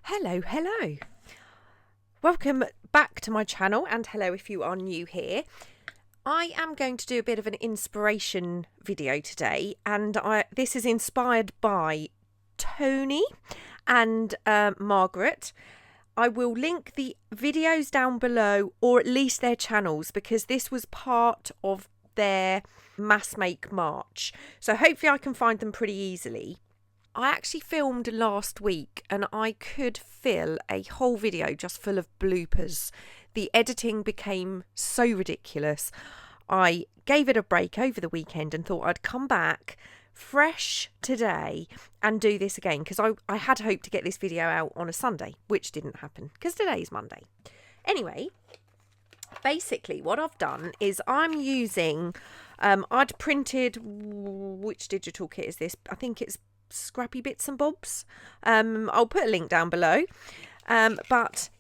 Hello. Welcome back to my channel, and hello if you are new here. I am going to do a bit of an inspiration video today, and this is inspired by Toni and Margeth. I will link the videos down below, or at least their channels, because this was part of their mass make march. So hopefully I can find them pretty easily. I actually filmed last week and I could fill a whole video just full of bloopers. The editing became so ridiculous. I gave it a break over the weekend and thought I'd come back fresh today and do this again, because I had hoped to get this video out on a Sunday, which didn't happen because today's Monday. Anyway, basically what I've done is I'm using, I'd printed, which digital kit is this? I think it's Scrappy Bits and Bobs. I'll put a link down below. But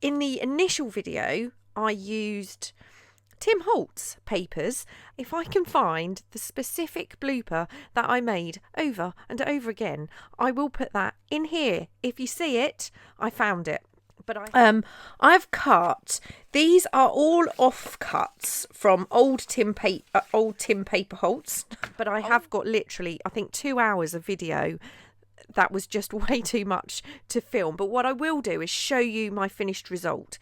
in the initial video, I used Tim Holtz papers. If I can find the specific blooper that I made over and over again, I will put that in here. If you see it, I found it. But I've cut. These are all offcuts from old Tim paper Holtz. But I have got literally, I think, 2 hours of video that was just way too much to film. But what I will do is show you my finished result.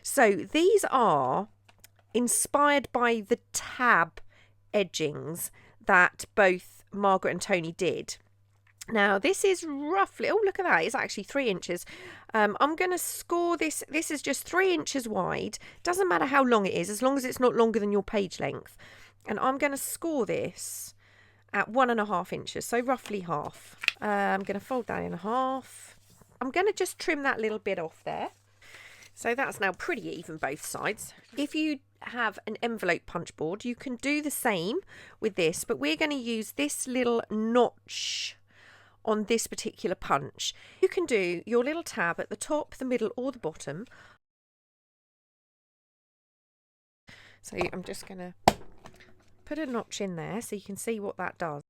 So these are inspired by the tab edgings that both Margeth and Toni did. Now this is roughly, oh look at that, it's actually 3 inches. I'm going to score this. This is just 3 inches wide. Doesn't matter how long it is, as long as it's not longer than your page length. And I'm going to score this at 1.5 inches, so roughly half. I'm going to fold that in half. I'm going to just trim that little bit off there. So that's now pretty even both sides. If you have an envelope punch board, you can do the same with this, but we're going to use this little notch on this particular punch. You can do your little tab at the top, the middle, or the bottom. So I'm just going to put a notch in there so you can see what that does.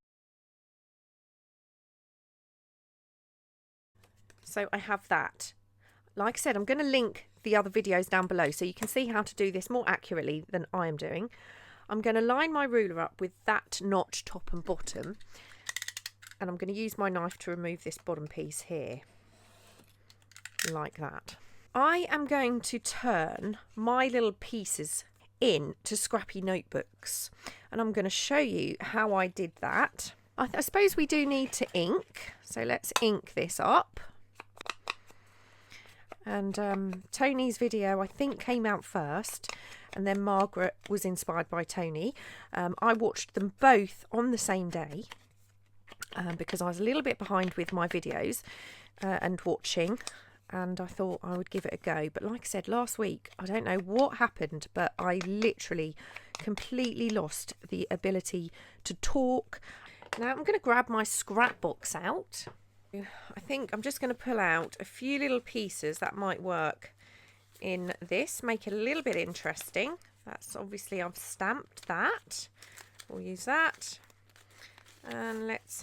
So I have that. Like I said, I'm going to link the other videos down below so you can see how to do this more accurately than I am doing. I'm going to line my ruler up with that notch top and bottom. And I'm going to use my knife to remove this bottom piece here, like that. I am going to turn my little pieces into scrappy notebooks, and I'm going to show you how I did that. I suppose we do need to ink, so let's ink this up. And Toni's video, I think, came out first, and then Margeth was inspired by Toni. I watched them both on the same day. Because I was a little bit behind with my videos and watching, and I thought I would give it a go. But like I said last week, I don't know what happened, but I literally completely lost the ability to talk. Now I'm going to grab my scrap box out. I think I'm just going to pull out a few little pieces that might work in this, make it a little bit interesting. That's obviously, I've stamped that. We'll use that. And let's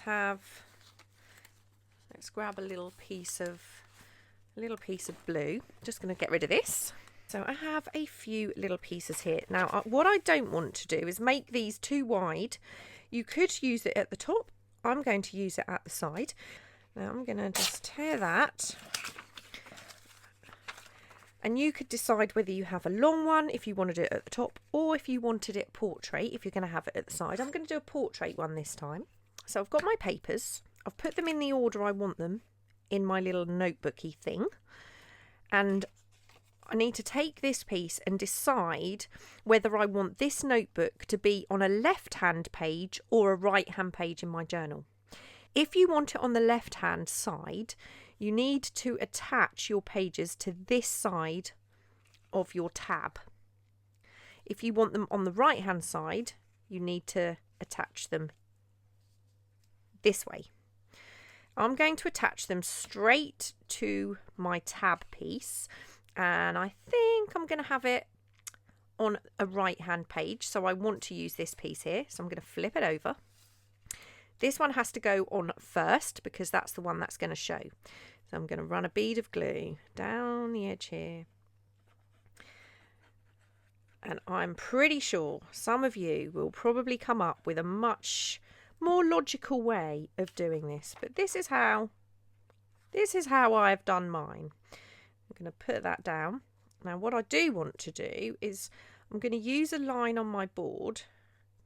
grab a little piece of blue. Just going to get rid of this. So I have a few little pieces here. Now what I don't want to do is make these too wide. You could use it at the top. I'm going to use it at the side. Now I'm going to just tear that. And you could decide whether you have a long one, if you wanted it at the top, or if you wanted it portrait, if you're going to have it at the side. I'm going to do a portrait one this time. So I've got my papers. I've put them in the order I want them in my little notebooky thing. And I need to take this piece and decide whether I want this notebook to be on a left-hand page or a right-hand page in my journal. If you want it on the left-hand side, you need to attach your pages to this side of your tab. If you want them on the right hand side, you need to attach them this way. I'm going to attach them straight to my tab piece, and I think I'm going to have it on a right hand page, so I want to use this piece here, so I'm going to flip it over. This one has to go on first because that's the one that's going to show. So I'm going to run a bead of glue down the edge here. And I'm pretty sure some of you will probably come up with a much more logical way of doing this. But this is how I've done mine. I'm going to put that down. Now what I do want to do is I'm going to use a line on my board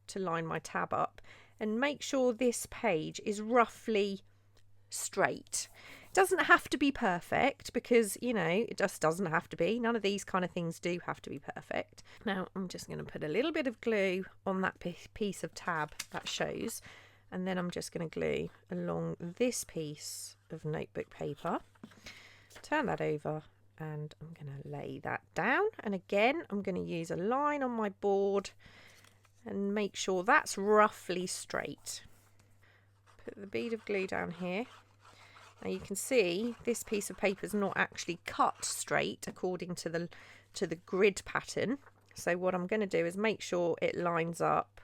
to line my tab up and make sure this page is roughly straight. It doesn't have to be perfect because, you know, it just doesn't have to be. None of these kind of things do have to be perfect. Now I'm just going to put a little bit of glue on that piece of tab that shows, and then I'm just going to glue along this piece of notebook paper. Turn that over and I'm going to lay that down, and again I'm going to use a line on my board and make sure that's roughly straight. Put the bead of glue down here. Now you can see this piece of paper is not actually cut straight according to the grid pattern. So what I'm going to do is make sure it lines up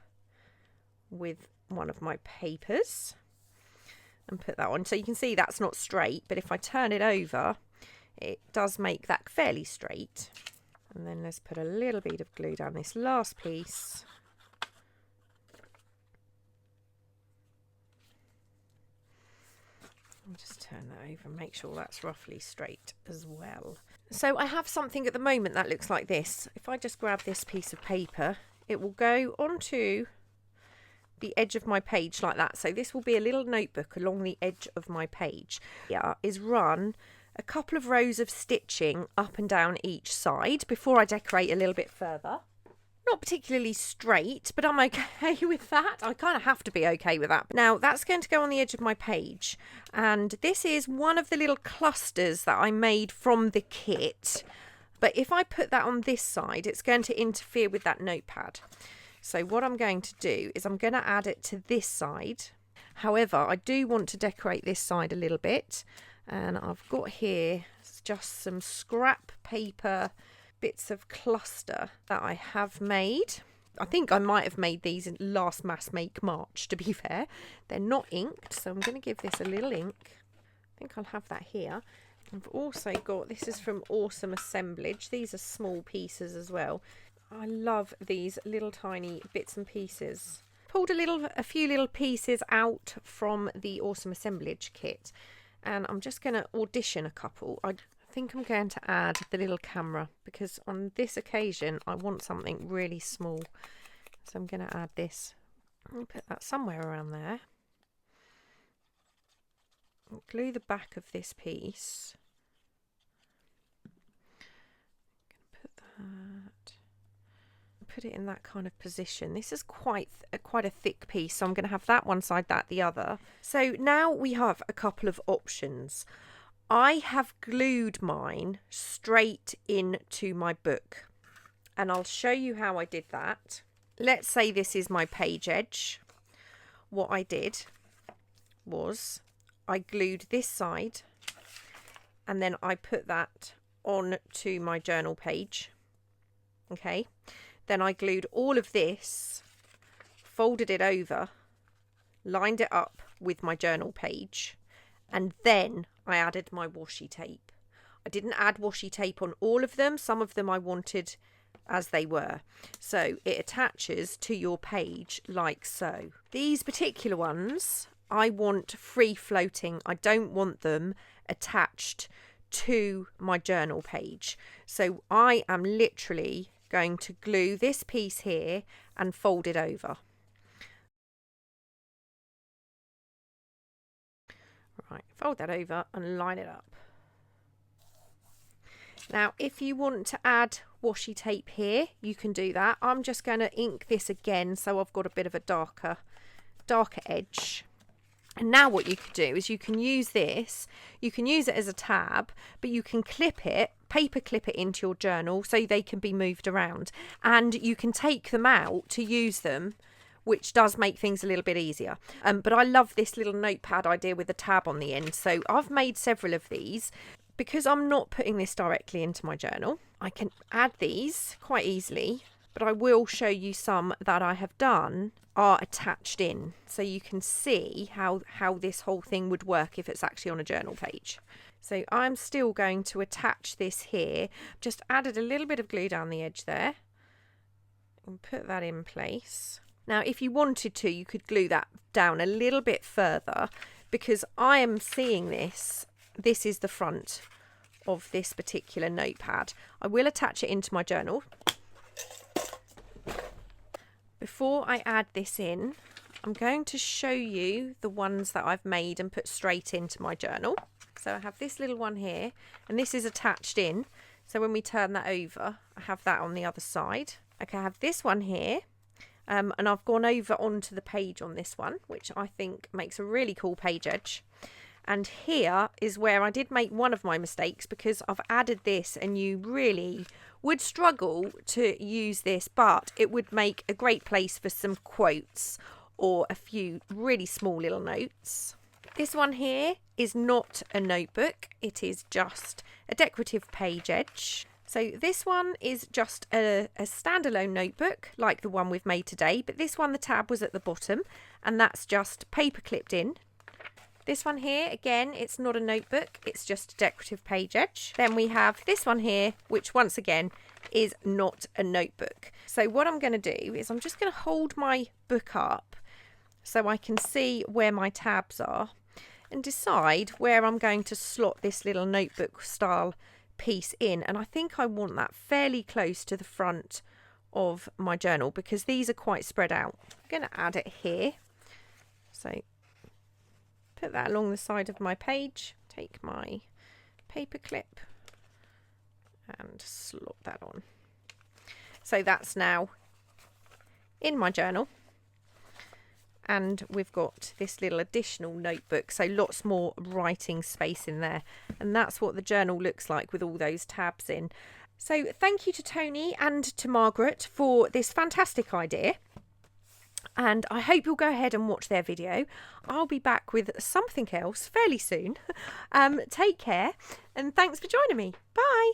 with one of my papers and put that on. So you can see that's not straight, but if I turn it over, it does make that fairly straight. And then let's put a little bead of glue down this last piece. I'll just turn that over and make sure that's roughly straight as well. So I have something at the moment that looks like this. If I just grab this piece of paper, it will go onto the edge of my page like that. So this will be a little notebook along the edge of my page. Here is run a couple of rows of stitching up and down each side before I decorate a little bit further. Not particularly straight, but I'm okay with that. I kind of have to be okay with that. Now that's going to go on the edge of my page, and this is one of the little clusters that I made from the kit, but if I put that on this side it's going to interfere with that notepad. So what I'm going to do is I'm going to add it to this side. However, I do want to decorate this side a little bit, and I've got here just some scrap paper bits of cluster that I have made. I think I might have made these in last mass make March, to be fair. They're not inked, so I'm going to give this a little ink. I think I'll have that here. I've also got, this is from Awesome Assemblage. These are small pieces as well. I love these little tiny bits and pieces. Pulled a few little pieces out from the Awesome Assemblage kit, and I'm just going to audition a couple. I think I'm going to add the little camera because on this occasion I want something really small. So I'm going to add this. I'll put that somewhere around there. I'll glue the back of this piece. Put that. Put it in that kind of position. This is quite a thick piece, so I'm going to have that one side, that the other. So now we have a couple of options. I have glued mine straight into my book, and I'll show you how I did that. Let's say this is my page edge. What I did was I glued this side and then I put that on to my journal page. Okay, then I glued all of this, folded it over, lined it up with my journal page, and then I added my washi tape. I didn't add washi tape on all of them. Some of them I wanted as they were. So it attaches to your page like so. These particular ones I want free floating. I don't want them attached to my journal page. So I am literally going to glue this piece here and fold it over. Right, fold that over and line it up. Now, if you want to add washi tape here, you can do that. I'm just going to ink this again so I've got a bit of a darker edge. And now what you can do is you can use this, you can use it as a tab, but you can clip it, paper clip it into your journal so they can be moved around. And you can take them out to use them, which does make things a little bit easier. But I love this little notepad idea with a tab on the end. So I've made several of these. Because I'm not putting this directly into my journal, I can add these quite easily but I will show you some that I have done are attached in, so you can see how this whole thing would work if it's actually on a journal page. So I'm still going to attach this here. Just added a little bit of glue down the edge there and put that in place. Now if you wanted to, you could glue that down a little bit further, because I am seeing this is the front of this particular notepad. I will attach it into my journal. Before I add this in, I'm going to show you the ones that I've made and put straight into my journal. So I have this little one here, and this is attached in. So when we turn that over, I have that on the other side. Okay, I have this one here, and I've gone over onto the page on this one, which I think makes a really cool page edge. And here is where I did make one of my mistakes, because I've added this, and you really would struggle to use this, but it would make a great place for some quotes or a few really small little notes. This one here is not a notebook, it is just a decorative page edge. So this one is just a standalone notebook like the one we've made today, but this one, the tab was at the bottom, and that's just paper clipped in. This one here, again, it's not a notebook, it's just a decorative page edge. Then we have this one here, which once again is not a notebook. So what I'm going to do is I'm just going to hold my book up so I can see where my tabs are and decide where I'm going to slot this little notebook style piece in. And I think I want that fairly close to the front of my journal, because these are quite spread out. I'm going to add it here. So put that along the side of my page, take my paper clip and slot that on. So that's now in my journal, and we've got this little additional notebook, so lots more writing space in there, and that's what the journal looks like with all those tabs in. So thank you to Toni and to Margeth for this fantastic idea. And I hope you'll go ahead and watch their video. I'll be back with something else fairly soon. Take care, and thanks for joining me. Bye.